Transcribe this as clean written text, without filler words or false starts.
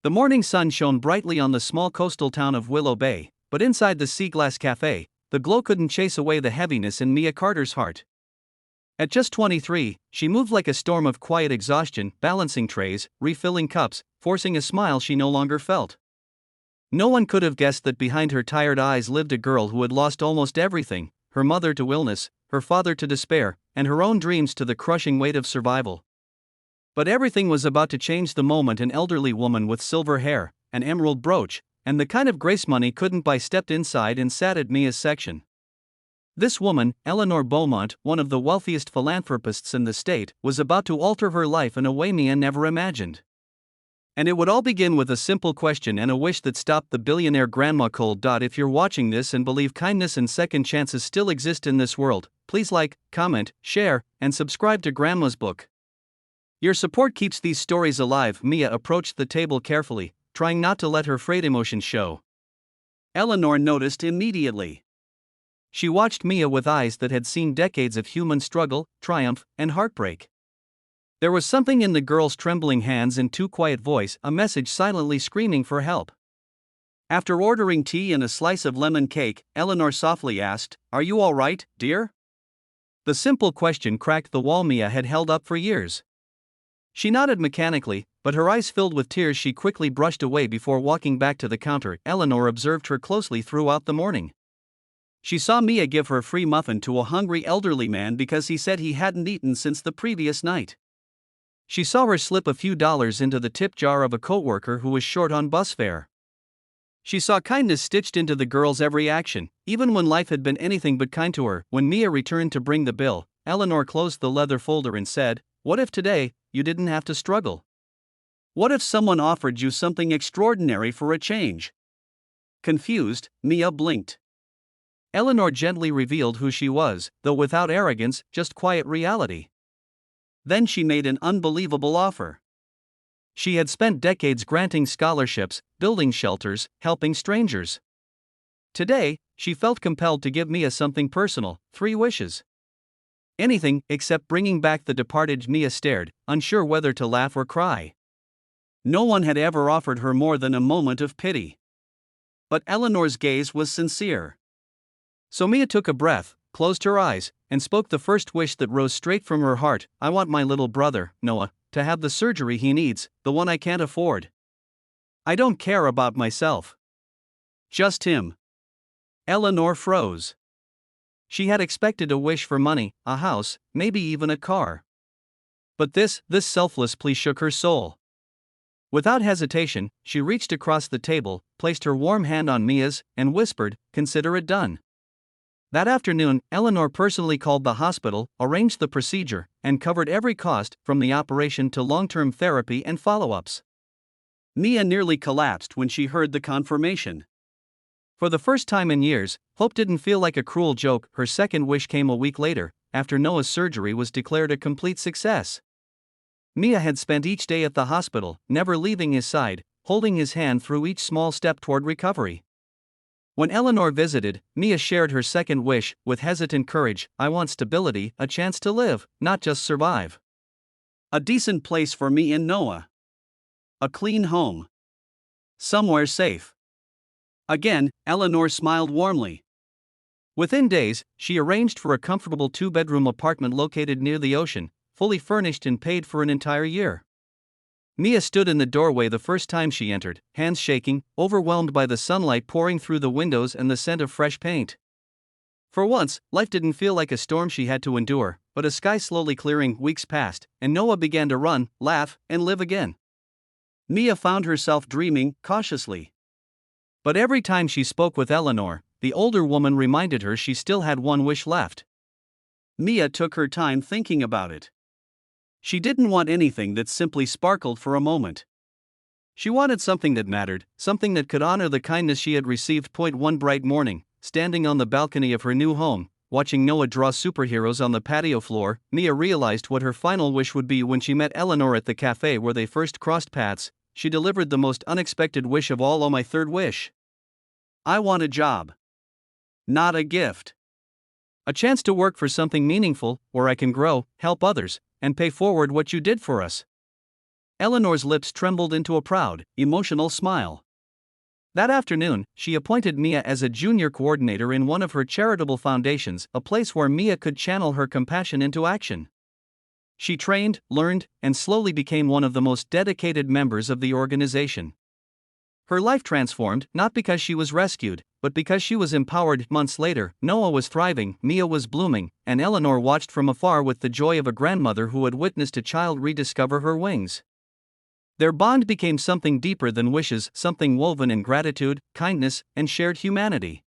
The morning sun shone brightly on the small coastal town of Willow Bay, but inside the Sea Glass Cafe, the glow couldn't chase away the heaviness in Mia Carter's heart. At just 23, she moved like a storm of quiet exhaustion, balancing trays, refilling cups, forcing a smile she no longer felt. No one could have guessed that behind her tired eyes lived a girl who had lost almost everything: her mother to illness, her father to despair, and her own dreams to the crushing weight of survival. But everything was about to change the moment an elderly woman with silver hair, an emerald brooch, and the kind of grace money couldn't buy stepped inside and sat at Mia's section. This woman, Eleanor Beaumont, one of the wealthiest philanthropists in the state, was about to alter her life in a way Mia never imagined. And it would all begin with a simple question and a wish that stopped the billionaire grandma cold. If you're watching this and believe kindness and second chances still exist in this world, please like, comment, share, and subscribe to Grandma's Book. Your support keeps these stories alive. Mia approached the table carefully, trying not to let her frayed emotions show. Eleanor noticed immediately. She watched Mia with eyes that had seen decades of human struggle, triumph, and heartbreak. There was something in the girl's trembling hands and too quiet voice, a message silently screaming for help. After ordering tea and a slice of lemon cake, Eleanor softly asked, "Are you all right, dear?" The simple question cracked the wall Mia had held up for years. She nodded mechanically, but her eyes filled with tears she quickly brushed away before walking back to the counter. Eleanor observed her closely throughout the morning. She saw Mia give her free muffin to a hungry elderly man because he said he hadn't eaten since the previous night. She saw her slip a few dollars into the tip jar of a coworker who was short on bus fare. She saw kindness stitched into the girl's every action, even when life had been anything but kind to her. When Mia returned to bring the bill, Eleanor closed the leather folder and said, "What if today, you didn't have to struggle? What if someone offered you something extraordinary for a change?" Confused, Mia blinked. Eleanor gently revealed who she was, though without arrogance, just quiet reality. Then she made an unbelievable offer. She had spent decades granting scholarships, building shelters, helping strangers. Today, she felt compelled to give Mia something personal: 3 wishes. Anything except bringing back the departed. Mia stared, unsure whether to laugh or cry. No one had ever offered her more than a moment of pity. But Eleanor's gaze was sincere. So Mia took a breath, closed her eyes, and spoke the first wish that rose straight from her heart. "I want my little brother, Noah, to have the surgery he needs, the one I can't afford. I don't care about myself. Just him." Eleanor froze. She had expected a wish for money, a house, maybe even a car. But this selfless plea shook her soul. Without hesitation, she reached across the table, placed her warm hand on Mia's, and whispered, "Consider it done." That afternoon, Eleanor personally called the hospital, arranged the procedure, and covered every cost, from the operation to long-term therapy and follow-ups. Mia nearly collapsed when she heard the confirmation. For the first time in years, hope didn't feel like a cruel joke. Her second wish came a week later, after Noah's surgery was declared a complete success. Mia had spent each day at the hospital, never leaving his side, holding his hand through each small step toward recovery. When Eleanor visited, Mia shared her second wish, with hesitant courage: "I want stability, a chance to live, not just survive. A decent place for me and Noah. A clean home. Somewhere safe." Again, Eleanor smiled warmly. Within days, she arranged for a comfortable 2-bedroom apartment located near the ocean, fully furnished and paid for an entire year. Mia stood in the doorway the first time she entered, hands shaking, overwhelmed by the sunlight pouring through the windows and the scent of fresh paint. For once, life didn't feel like a storm she had to endure, but a sky slowly clearing. Weeks passed, and Noah began to run, laugh, and live again. Mia found herself dreaming, cautiously. But every time she spoke with Eleanor, the older woman reminded her she still had one wish left. Mia took her time thinking about it. She didn't want anything that simply sparkled for a moment. She wanted something that mattered, something that could honor the kindness she had received. One bright morning, standing on the balcony of her new home, watching Noah draw superheroes on the patio floor, Mia realized what her final wish would be. When she met Eleanor at the cafe where they first crossed paths, she delivered the most unexpected wish of all. "Oh, my third wish. I want a job. Not a gift. A chance to work for something meaningful, where I can grow, help others, and pay forward what you did for us." Eleanor's lips trembled into a proud, emotional smile. That afternoon, she appointed Mia as a junior coordinator in one of her charitable foundations, a place where Mia could channel her compassion into action. She trained, learned, and slowly became one of the most dedicated members of the organization. Her life transformed, not because she was rescued, but because she was empowered. Months later, Noah was thriving, Mia was blooming, and Eleanor watched from afar with the joy of a grandmother who had witnessed a child rediscover her wings. Their bond became something deeper than wishes, something woven in gratitude, kindness, and shared humanity.